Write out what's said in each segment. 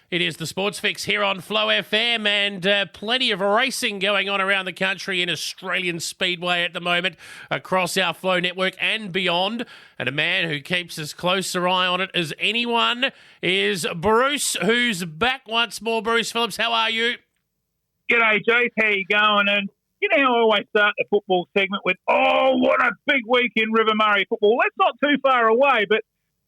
It is the Sports Fix here on Flow FM, and plenty of racing going on around the country in Australian Speedway at the moment across our Flow network and beyond. And a man who keeps as close an eye on it as anyone is Bruce, who's back once more. Bruce Phillips, how are you? G'day, Jace. How you going? And you know, I always start the football segment with, oh, what a big week in River Murray football. That's not too far away, but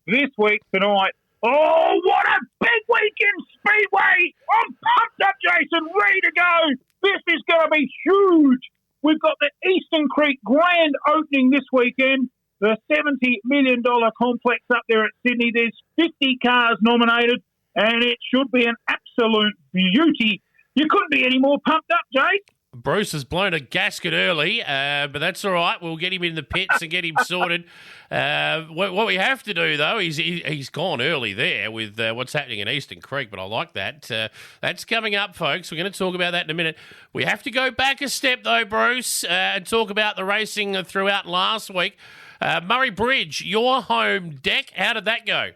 this week tonight, oh, what a big week in Speedway. I'm pumped up, Jason, ready to go. This is going to be huge. We've got the Eastern Creek Grand opening this weekend, the $70 million complex up there at Sydney. There's 50 cars nominated, and it should be an absolute beauty. You couldn't be any more pumped up, Jay. Bruce has blown a gasket early, but that's all right. We'll get him in the pits and get him sorted. What we have to do, though, he's gone early there with what's happening in Eastern Creek, but I like that. That's coming up, folks. We're going to talk about that in a minute. We have to go back a step, though, Bruce, and talk about the racing throughout last week. Murray Bridge, your home deck, how did that go?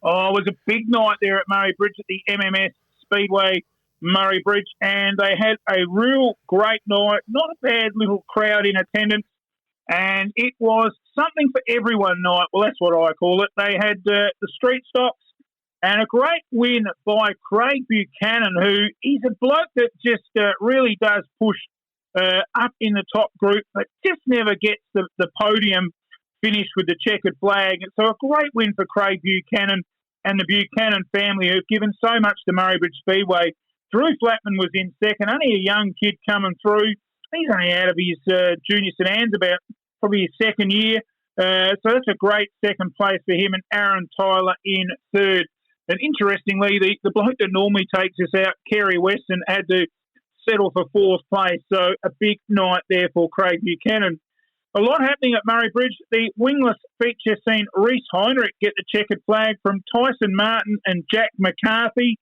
Oh, it was a big night there at Murray Bridge at the MMS Speedway Murray Bridge, and they had a real great night, not a bad little crowd in attendance, and it was something for everyone night. Well, that's what I call it. They had the street stocks and a great win by Craig Buchanan, who is a bloke that just really does push up in the top group, but just never gets the podium finished with the checkered flag. So a great win for Craig Buchanan and the Buchanan family, who've given so much to Murray Bridge Speedway. Drew Flatman was in second, only a young kid coming through. He's only out of his junior sedans, about probably his second year. So that's a great second place for him, and Aaron Tyler in third. And interestingly, the bloke that normally takes us out, Kerry Weston, had to settle for fourth place. So a big night there for Craig Buchanan. A lot happening at Murray Bridge. The wingless feature seen Reese Heinrich get the checkered flag from Tyson Martin and Jack McCarthy.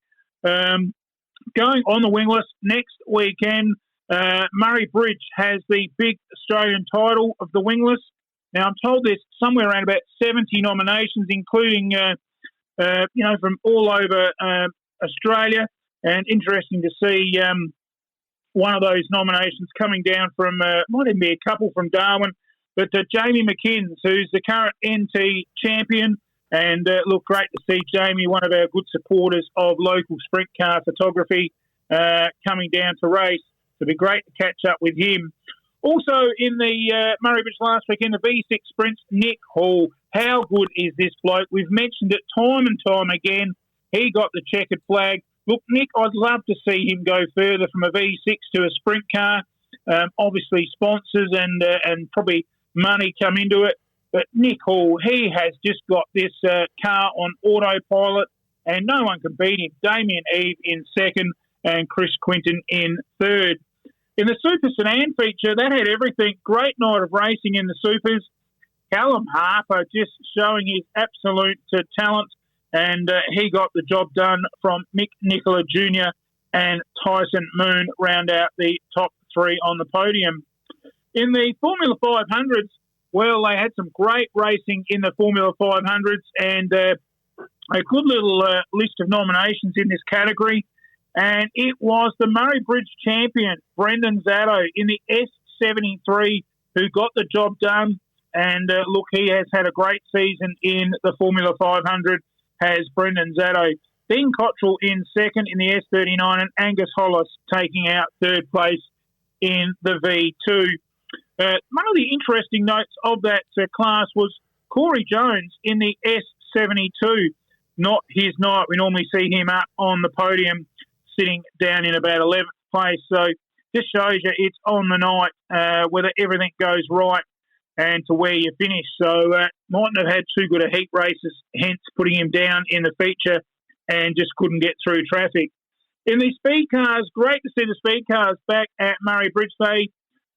Going on the wingless next weekend, Murray Bridge has the big Australian title of the wingless. Now, I'm told there's somewhere around about 70 nominations, including, from all over Australia. And interesting to see one of those nominations coming down from, might even be a couple from Darwin, but Jamie McKinns, who's the current NT champion. And look, great to see Jamie, one of our good supporters of local sprint car photography, coming down to race. It'll be great to catch up with him. Also in the Murray Bridge last week in the V6 sprints, Nick Hall. How good is this bloke? We've mentioned it time and time again. He got the checkered flag. Look, Nick, I'd love to see him go further from a V6 to a sprint car. Obviously, sponsors and probably money come into it. But Nick Hall, he has just got this car on autopilot, and no one can beat him. Damien Eve in second and Chris Quinton in third. In the Super Sedan feature, that had everything. Great night of racing in the Supers. Callum Harper just showing his absolute talent, and he got the job done from Mick Nicola Jr. and Tyson Moon round out the top three on the podium. In the Formula 500s, well, they had some great racing in the Formula 500s and a good little list of nominations in this category. And it was the Murray Bridge champion, Brendan Zatto, in the S73, who got the job done. And look, he has had a great season in the Formula 500, has Brendan Zatto. Dean Cottrell in second in the S39, and Angus Hollis taking out third place in the V2. One of the interesting notes of that class was Corey Jones in the S72. Not his night. We normally see him up on the podium sitting down in about 11th place. So just shows you it's on the night whether everything goes right and to where you finish. So mightn't have had too good a heat races, hence putting him down in the feature and just couldn't get through traffic. In the speed cars, great to see the speed cars back at Murray Bridge.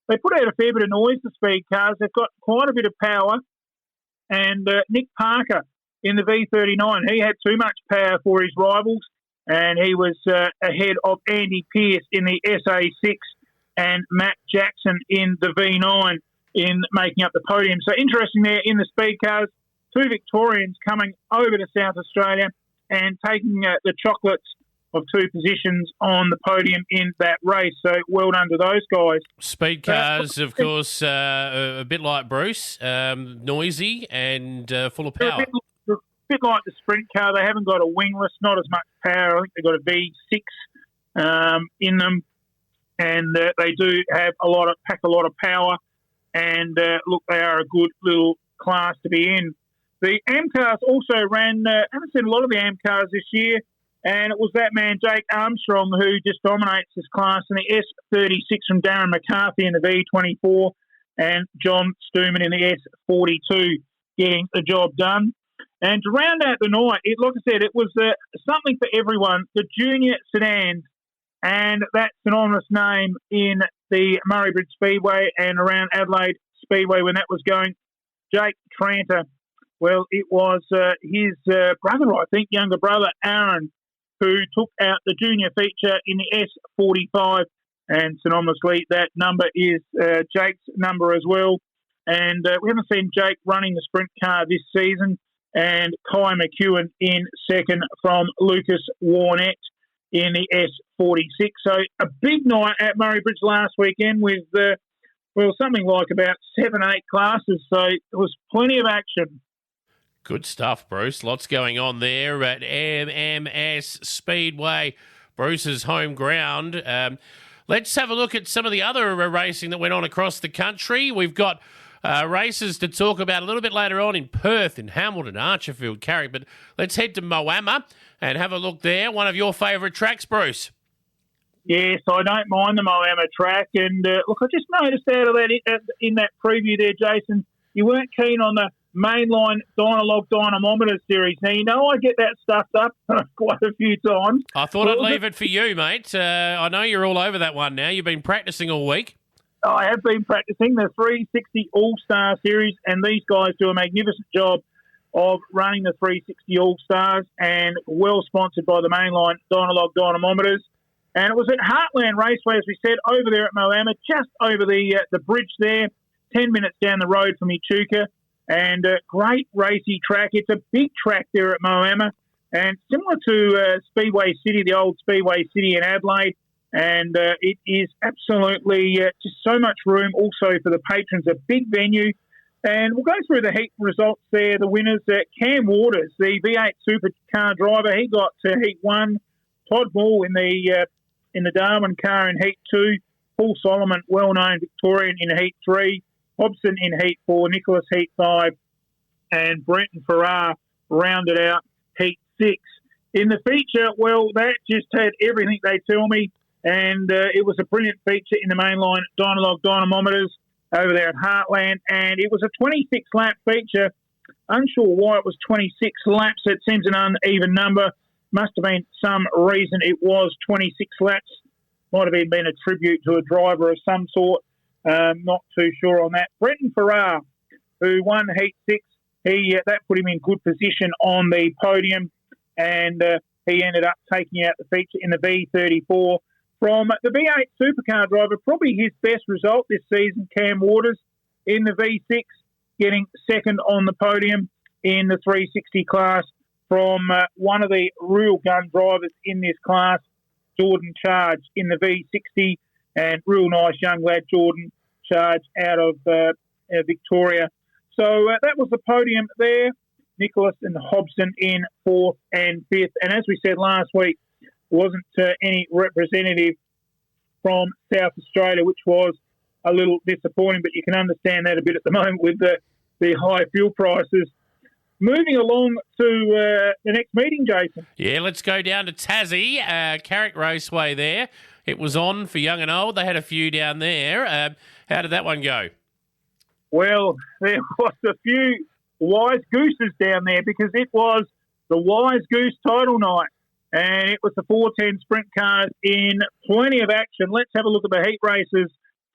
They put out a fair bit of noise, the speed cars. They've got quite a bit of power. And Nick Parker in the V39, he had too much power for his rivals, and he was ahead of Andy Pearce in the SA6 and Matt Jackson in the V9 in making up the podium. So interesting there in the speed cars, two Victorians coming over to South Australia. and taking the chocolates of 2 positions on the podium in that race. So well done to those guys. Speed cars, of course, a bit like Bruce, noisy and full of power. A bit like the sprint car. They haven't got a wingless, not as much power. I think they've got a V6 in them, and they do have pack a lot of power. And look, they are a good little class to be in. The AM cars also ran. Haven't seen a lot of the AM cars this year, and it was that man Jake Armstrong who just dominates this class in the S36 from Darren McCarthy in the V24, and John Stuman in the S42 getting the job done. And to round out the night, like I said, it was something for everyone. The junior sedans, and that synonymous name in the Murray Bridge Speedway and around Adelaide Speedway when that was going, Jake Tranter. Well, it was his brother, I think, younger brother, Aaron, who took out the junior feature in the S45. And synonymously, that number is Jake's number as well. And we haven't seen Jake running the sprint car this season. And Kai McEwen in second from Lucas Warnett in the S46. So a big night at Murray Bridge last weekend with, something like about 7-8 classes. So there was plenty of action. Good stuff, Bruce. Lots going on there at MMS Speedway, Bruce's home ground. Let's have a look at some of the other racing that went on across the country. We've got races to talk about a little bit later on in Perth, in Hamilton, Archerfield, Carrick. But let's head to Moama and have a look there. One of your favourite tracks, Bruce. Yes, I don't mind the Moama track. And look, I just noticed out of that in that preview there, Jason, you weren't keen on the mainline Dynalog Dynamometer series. Now, you know I get that stuffed up quite a few times. I thought I'd leave it for you, mate. I know you're all over that one now. You've been practising all week. I have been practising the 360 All-Star Series, and these guys do a magnificent job of running the 360 All-Stars, and well sponsored by the mainline Dynalog Dynamometers. And it was at Heartland Raceway, as we said, over there at Moama, just over the bridge there, 10 minutes down the road from Echuca. And a great racy track. It's a big track there at Moama, and similar to Speedway City, the old Speedway City in Adelaide. And it is absolutely just so much room also for the patrons, a big venue. And we'll go through the heat results there. The winners, Cam Waters, the V8 supercar driver, he got to Heat 1. Todd Ball in the Darwin car in Heat 2. Paul Solomon, well-known Victorian, in Heat 3. Hobson in Heat 4. Nicholas Heat 5. And Brenton Farrar rounded out Heat 6. In the feature, well, that just had everything, they tell me. And it was a brilliant feature in the mainline Dynalog Dynamometers over there at Heartland. And it was a 26-lap feature. Unsure why it was 26 laps. It seems an uneven number. Must have been some reason it was 26 laps. Might have been a tribute to a driver of some sort. Not too sure on that. Brenton Farrar, who won Heat 6, that put him in good position on the podium. And he ended up taking out the feature in the V34. From the V8 supercar driver, probably his best result this season, Cam Waters, in the V6, getting second on the podium in the 360 class from one of the real gun drivers in this class, Jordan Charge, in the V60, and real nice young lad, Jordan Charge, out of Victoria. So that was the podium there. Nicholas and Hobson in 4th and 5th. And as we said last week, wasn't any representative from South Australia, which was a little disappointing, but you can understand that a bit at the moment with the high fuel prices. Moving along to the next meeting, Jason. Yeah, let's go down to Tassie, Carrick Raceway there. It was on for young and old. They had a few down there. How did that one go? Well, there was a few wise gooses down there because it was the Wise Goose title night. And it was the 410 sprint cars in plenty of action. Let's have a look at the heat races.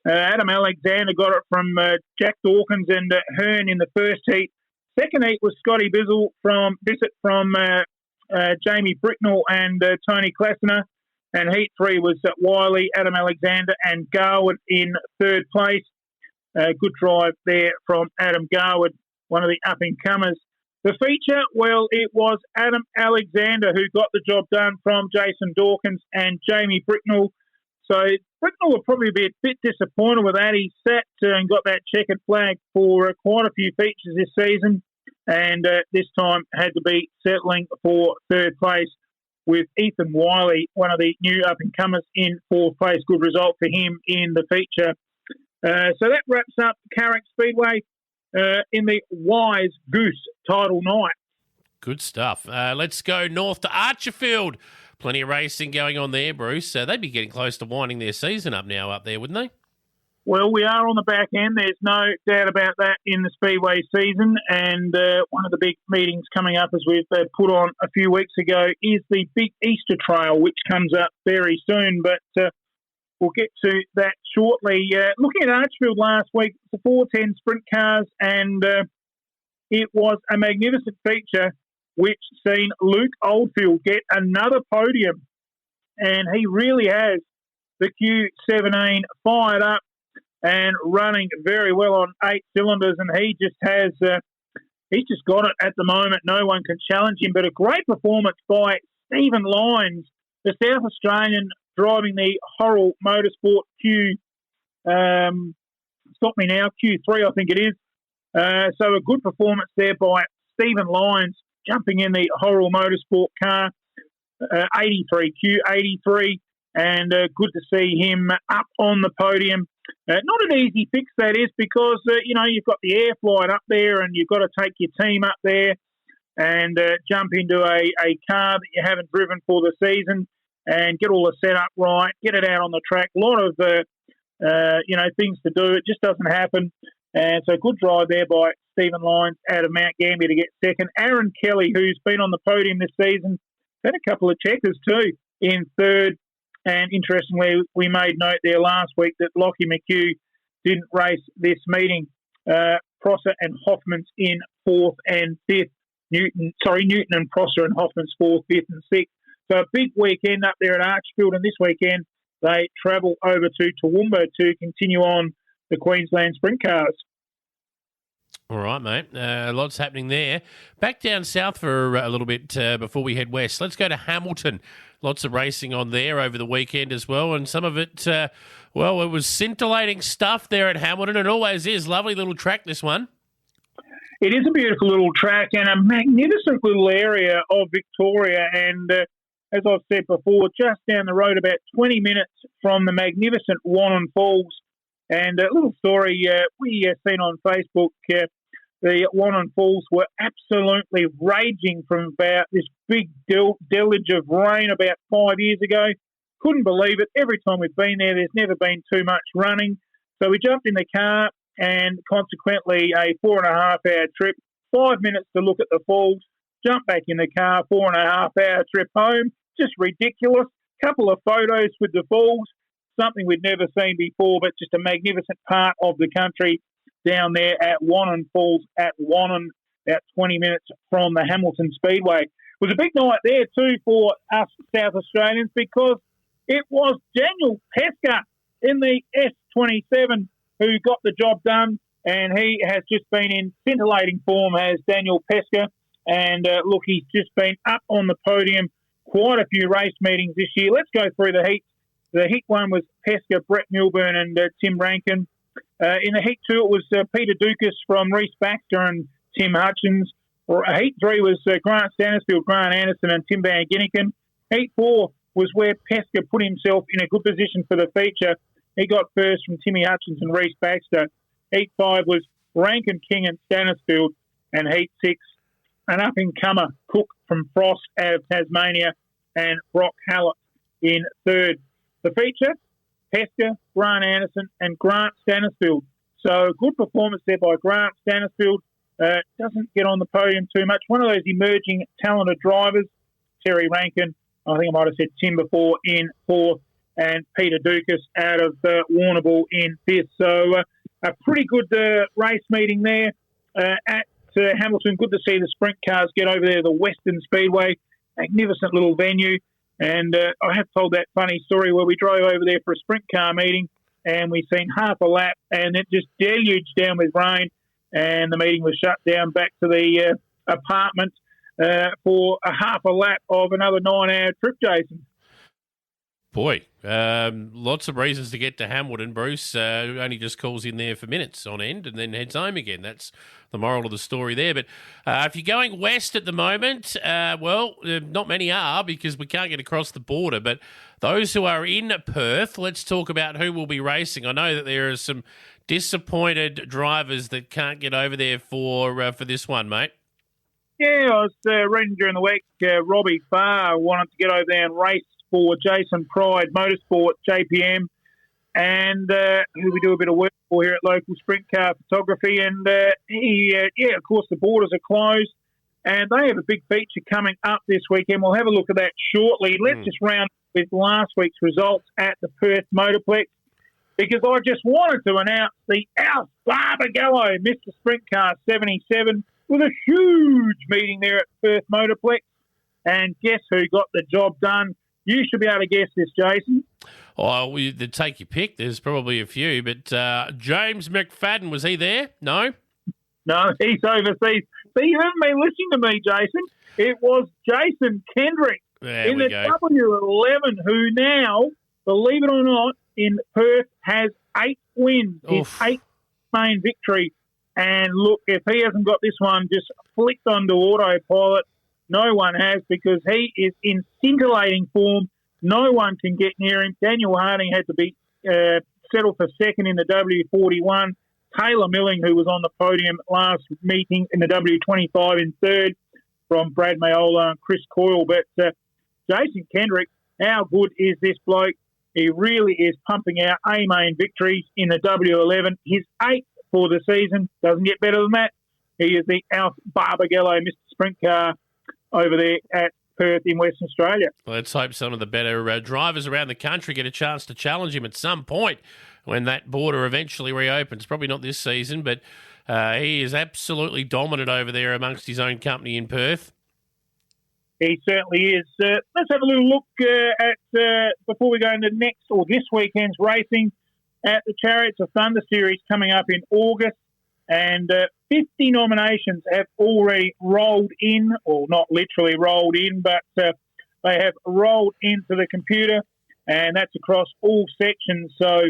Adam Alexander got it from Jack Dawkins and Hearn in the first heat. Second heat was Scotty Bissett from Jamie Bricknell and Tony Klassner. And heat 3 was Wiley, Adam Alexander and Garwood in third place. Good drive there from Adam Garwood, one of the up-and-comers. The feature, well, it was Adam Alexander who got the job done from Jason Dawkins and Jamie Bricknell. So Bricknell will probably be a bit disappointed with that. He sat and got that checkered flag for quite a few features this season, and this time had to be settling for third place with Ethan Wiley, one of the new up-and-comers, in fourth place. Good result for him in the feature. So that wraps up Carrick Speedway in the Wise Goose title night. Good stuff. Let's go north to Archerfield. Plenty of racing going on there, Bruce. They'd be getting close to winding their season up now up there, wouldn't they? Well, we are on the back end. There's no doubt about that in the Speedway season. And one of the big meetings coming up, as we've put on a few weeks ago, is the big Easter Trail, which comes up very soon. But we'll get to that shortly. Looking at Archfield last week, the 410 sprint cars, and it was a magnificent feature which seen Luke Oldfield get another podium. And he really has the Q17 fired up and running very well on 8 cylinders, and he just has he's just got it at the moment. No one can challenge him, but a great performance by Stephen Lyons, the South Australian driving the Horrell Motorsport Q3, I think it is. So a good performance there by Stephen Lyons, jumping in the Horrell Motorsport car, 83, Q83, and good to see him up on the podium. Not an easy fix, that is, because, you've got the air flight up there and you've got to take your team up there and jump into a car that you haven't driven for the season and get all the setup right, get it out on the track. A lot of, things to do. It just doesn't happen. And so good drive there by Stephen Lyons out of Mount Gambier to get second. Aaron Kelly, who's been on the podium this season, had a couple of checkers too in third. And interestingly, we made note there last week that Lockie McHugh didn't race this meeting. Prosser and Hoffman's in fourth and fifth. Newton and Prosser and Hoffman's fourth, fifth and sixth. So a big weekend up there at Archfield, and this weekend they travel over to Toowoomba to continue on the Queensland Sprint Cars. All right, mate. Lots happening there. Back down south for a little bit before we head west. Let's go to Hamilton. Lots of racing on there over the weekend as well, and some of it, it was scintillating stuff there at Hamilton. It always is. Lovely little track, this one. It is a beautiful little track and a magnificent little area of Victoria, and as I've said before, just down the road, about 20 minutes from the magnificent Wannon Falls. And a little story we seen on Facebook, the Wannon Falls were absolutely raging from about this big deluge of rain about 5 years ago. Couldn't believe it. Every time we've been there, there's never been too much running. So we jumped in the car and consequently a 4.5-hour trip, 5 minutes to look at the falls, jump back in the car, 4.5-hour trip home. Just ridiculous. Couple of photos with the falls, something we'd never seen before, but just a magnificent part of the country down there at Wannon Falls at Wannon, about 20 minutes from the Hamilton Speedway. It was a big night there too for us South Australians because it was Daniel Pesca in the S27 who got the job done, and he has just been in scintillating form as Daniel Pesca. And look, he's just been up on the podium quite a few race meetings this year. Let's go through the heats. The heat one was Pesca, Brett Milburn and Tim Rankin. In the heat two, it was Peter Dukas from Reece Baxter and Tim Hutchins. Heat three was Grant Stannisfield, Grant Anderson and Tim Van Ginniken. Heat four was where Pesca put himself in a good position for the feature. He got first from Timmy Hutchins and Reece Baxter. Heat five was Rankin, King and Stannisfield. And heat six, an up-and-comer, Cook from Frost out of Tasmania and Brock Hallett in third. The feature, Pesca, Grant Anderson and Grant Stannisfield. So good performance there by Grant Stannisfield. Doesn't get on the podium too much. One of those emerging talented drivers, Terry Rankin, I think I might have said Tim before, in fourth, and Peter Dukas out of Warrnambool in fifth. So a pretty good race meeting there at Hamilton. Good to see the sprint cars get over there, the Western Speedway. Magnificent little venue. And I have told that funny story where we drove over there for a sprint car meeting and we seen half a lap and it just deluged down with rain and the meeting was shut down back to the apartment for a half a lap of another 9-hour trip, Jason. Boy, lots of reasons to get to Hamilton, Bruce. Only just calls in there for minutes on end and then heads home again. That's the moral of the story there. But if you're going west at the moment, not many are because we can't get across the border. But those who are in Perth, let's talk about who will be racing. I know that there are some disappointed drivers that can't get over there for this one, mate. Yeah, I was reading during the week, Robbie Farr wanted to get over there and race for Jason Pride Motorsport, JPM, and who we do a bit of work for here at Local Sprint Car Photography. And of course, the borders are closed, and they have a big feature coming up this weekend. We'll have a look at that shortly. Let's just round with last week's results at the Perth Motorplex, because I just wanted to announce the Alf Barbagallo Mr. Sprint Car 77 with a huge meeting there at Perth Motorplex. And guess who got the job done? You should be able to guess this, Jason. Oh, take your pick. There's probably a few, but James McFadden, was he there? No? No, he's overseas. See, you haven't been listening to me, Jason. It was Jason Kendrick in the W11, who now, believe it or not, in Perth has 8 wins, his 8th main victory. And look, if he hasn't got this one just flicked onto autopilot, no one has, because he is in scintillating form. No one can get near him. Daniel Harding had to be settled for second in the W41. Taylor Milling, who was on the podium last meeting in the W25, in third from Brad Mayola and Chris Coyle. But Jason Kendrick, how good is this bloke? He really is pumping out A-main victories in the W11. His 8th for the season. Doesn't get better than that. He is the Alf Barbagallo Mr. Sprint Car over there at Perth in Western Australia. Well, let's hope some of the better drivers around the country get a chance to challenge him at some point when that border eventually reopens. Probably not this season, but he is absolutely dominant over there amongst his own company in Perth. He certainly is. Let's have a little look at before we go into this weekend's racing at the Chariots of Thunder Series coming up in August. And 50 nominations have already rolled in, or not literally rolled in, but they have rolled into the computer, and that's across all sections. So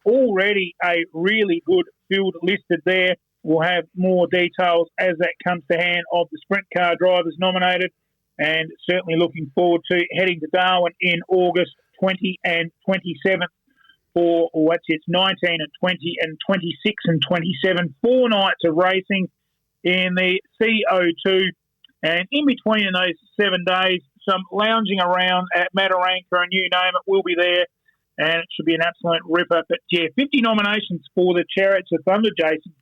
already a really good field listed there. We'll have more details as that comes to hand of the sprint car drivers nominated, and certainly looking forward to heading to Darwin in August 20 and 27th. For it's 19 and 20 and 26 and 27, 4 nights of racing in the CO2. And in between in those 7 days, some lounging around at Mataranka and you name it will be there. And it should be an absolute ripper. But, 50 nominations for the Chariots of Thunder, Jason.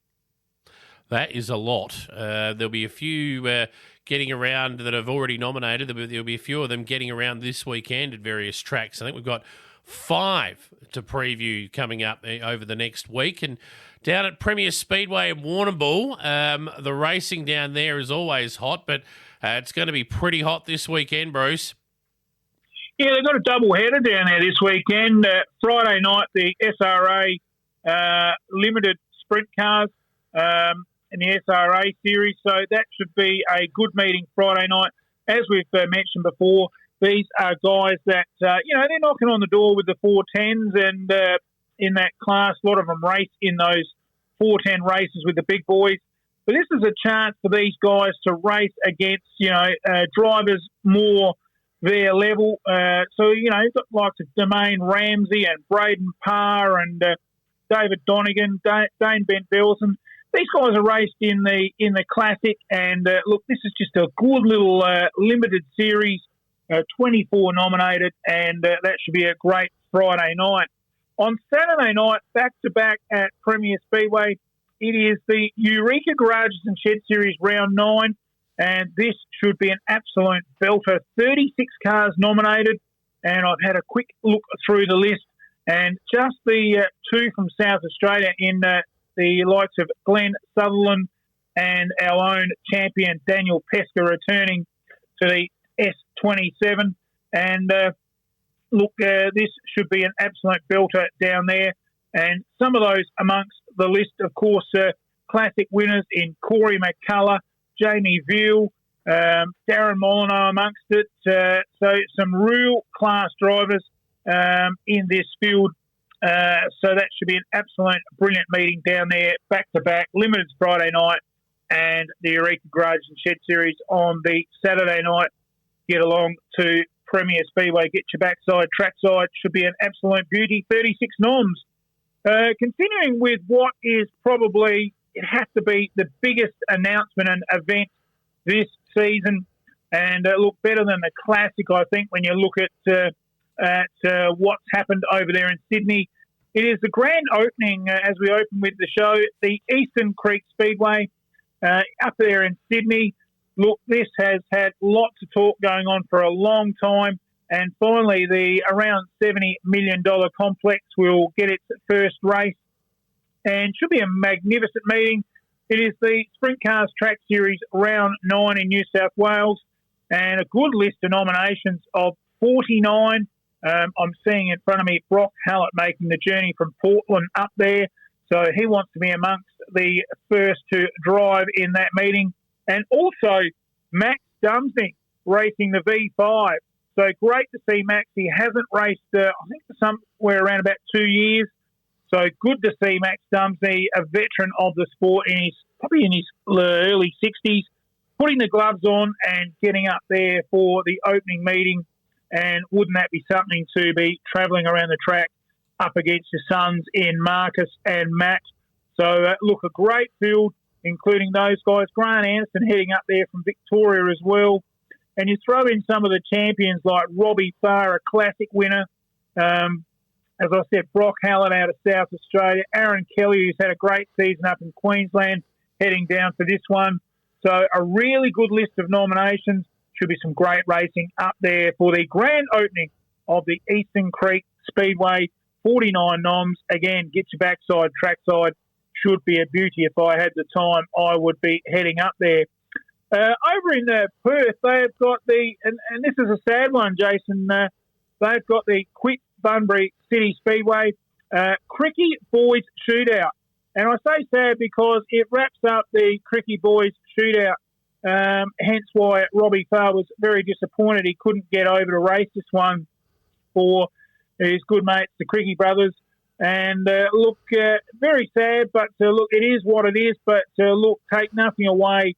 That is a lot. There'll be a few getting around that have already nominated. There'll be a few of them getting around this weekend at various tracks. I think we've got 5 to preview coming up over the next week. And down at Premier Speedway in Warrnambool, the racing down there is always hot, but it's going to be pretty hot this weekend, Bruce. Yeah, they've got a double header down there this weekend. Friday night, the SRA limited sprint cars in the SRA series. So that should be a good meeting Friday night. As we've mentioned before, these are guys that, they're knocking on the door with the 410s, and in that class, a lot of them race in those 410 races with the big boys. But this is a chance for these guys to race against, drivers more their level. So, you've got likes of Domain Ramsey and Braden Parr and David Donegan, Dane Bent Belson. These guys are raced in the Classic, and look, this is just a good little limited series. 24 nominated, and that should be a great Friday night. On Saturday night, back-to-back at Premier Speedway, it is the Eureka Garages and Shed Series Round 9, and this should be an absolute belter. 36 cars nominated, and I've had a quick look through the list, and just the 2 from South Australia in the likes of Glenn Sutherland and our own champion Daniel Pesca returning to the S27, and this should be an absolute belter down there. And some of those amongst the list, of course, classic winners in Corey McCullough, Jamie Veal, Darren Molyneux amongst it. So some real class drivers in this field. So that should be an absolute brilliant meeting down there, back-to-back, Limited's Friday night and the Eureka Garage and Shed Series on the Saturday night. Get along to Premier Speedway, get your backside, trackside. Should be an absolute beauty. 36 noms. Continuing with what is probably, it has to be the biggest announcement and event this season, and look better than the Classic, I think, when you look at what's happened over there in Sydney. It is the grand opening, as we open with the show, the Eastern Creek Speedway up there in Sydney. Look, this has had lots of talk going on for a long time, and finally the around $70 million complex will get its first race and should be a magnificent meeting. It is the Sprint Cars Track Series Round 9 in New South Wales, and a good list of nominations of 49. I'm seeing in front of me Brock Hallett making the journey from Portland up there, so he wants to be amongst the first to drive in that meeting. And also Max Dumsney racing the V5. So great to see Max. He hasn't raced, I think, somewhere around about 2 years. So good to see Max Dumsney, a veteran of the sport, probably in his early 60s, putting the gloves on and getting up there for the opening meeting. And wouldn't that be something to be travelling around the track up against your sons in Marcus and Matt? So, look, a great field, including those guys. Grant Anderson heading up there from Victoria as well. And you throw in some of the champions like Robbie Farr, a Classic winner. As I said, Brock Hallett out of South Australia. Aaron Kelly, who's had a great season up in Queensland, heading down for this one. So a really good list of nominations. Should be some great racing up there for the grand opening of the Eastern Creek Speedway. 49 noms. Again, get your backside, trackside. Should be a beauty. If I had the time, I would be heading up there. Over in Perth, they've got and this is a sad one, Jason, they've got the Quit Bunbury City Speedway Cricky Boys Shootout. And I say sad because it wraps up the Cricky Boys Shootout, hence why Robbie Farr was very disappointed he couldn't get over to race this one for his good mates, the Cricky brothers. And look, very sad, but look, it is what it is. But look, take nothing away.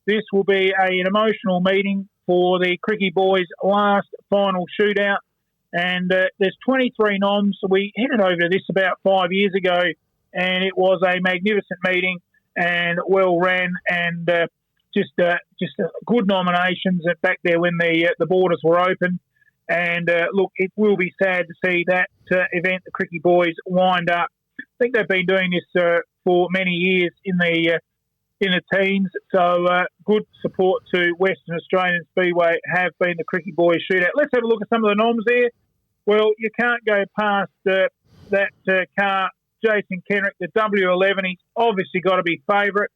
This will be an emotional meeting for the Cricky Boys' last final shootout. And there's 23 noms. We headed over to this about 5 years ago, and it was a magnificent meeting and well ran, and just good nominations back there when the borders were open. And look, it will be sad to see that event, the Cricky Boys, wind up. I think they've been doing this for many years in the teams. So good support to Western Australian Speedway have been the Cricky Boys Shootout. Let's have a look at some of the noms there. Well, you can't go past that car, Jason Kenrick, the W11. He's obviously got to be favourite.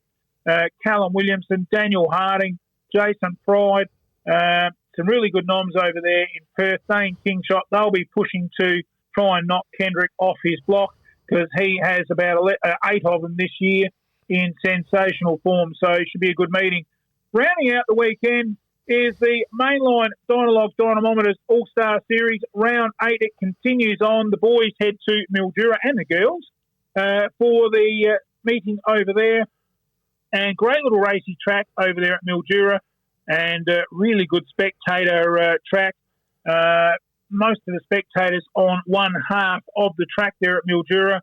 Callum Williamson, Daniel Harding, Jason Pride. Some really good noms over there in Perth. Dane Kingshot, they'll be pushing to try and knock Kendrick off his block because he has about 8 of them this year in sensational form. So it should be a good meeting. Rounding out the weekend is the Mainline Dynalog Dynamometers All-Star Series. Round 8, it continues on. The boys head to Mildura, and the girls, for the meeting over there. And great little racy track over there at Mildura, and really good spectator track. Most of the spectators on one half of the track there at Mildura.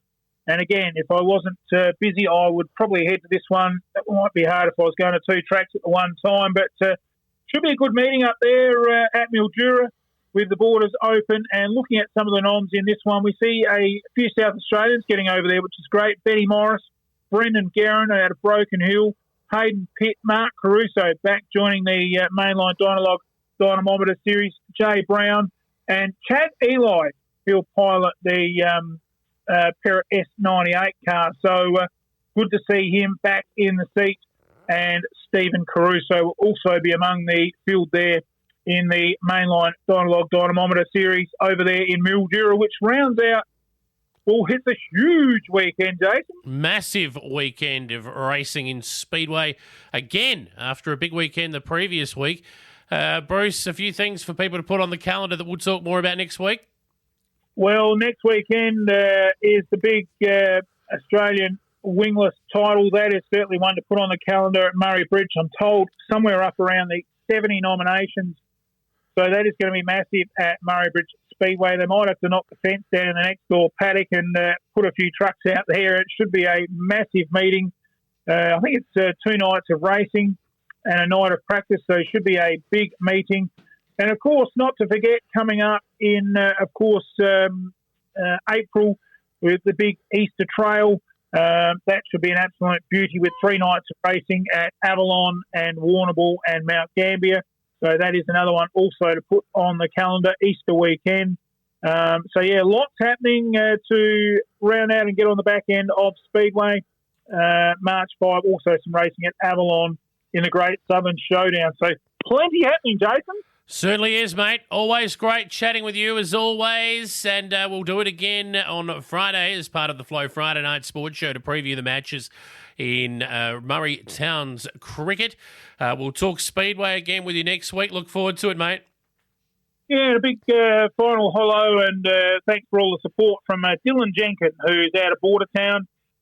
And again, if I wasn't busy, I would probably head to this one. That might be hard if I was going to 2 tracks at the one time, but should be a good meeting up there at Mildura with the borders open. And looking at some of the noms in this one, we see a few South Australians getting over there, which is great. Betty Morris, Brendan Guerin out of Broken Hill, Hayden Pitt, Mark Caruso back joining the Mainline Dynalog Dynamometer Series, Jay Brown, and Chad Eli, who'll pilot the Parrot S98 car. So good to see him back in the seat. And Stephen Caruso will also be among the field there in the Mainline Dynalog Dynamometer Series over there in Mildura, which rounds out Well, it's a huge weekend, Jason. Massive weekend of racing in Speedway again after a big weekend the previous week. Bruce, a few things for people to put on the calendar that we'll talk more about next week. Well, next weekend is the big Australian wingless title. That is certainly one to put on the calendar at Murray Bridge. I'm told somewhere up around the 70 nominations. So that is going to be massive at Murray Bridge Speedway. They might have to knock the fence down in the next door paddock and put a few trucks out there. It should be a massive meeting. I think it's 2 nights of racing and a night of practice, so it should be a big meeting. And, of course, not to forget, coming up in, April with the big Easter Trail. That should be an absolute beauty with 3 nights of racing at Avalon and Warrnambool and Mount Gambier. So that is another one also to put on the calendar, Easter weekend. Lots happening to round out and get on the back end of Speedway. March 5, also some racing at Avalon in the Great Southern Showdown. So plenty happening, Jason. Certainly is, mate. Always great chatting with you as always, and we'll do it again on Friday as part of the Flow Friday Night Sports Show to preview the matches in Murray Towns cricket. We'll talk Speedway again with you next week. Look forward to it, mate. Yeah, a big final hello and thanks for all the support from Dylan Jenkins, who's out of Bordertown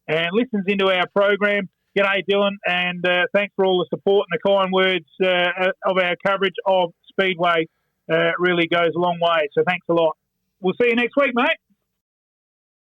and listens into our program. G'day, Dylan, and thanks for all the support and the kind words of our coverage of Speedway. Really goes a long way, so thanks a lot. We'll see you next week, mate.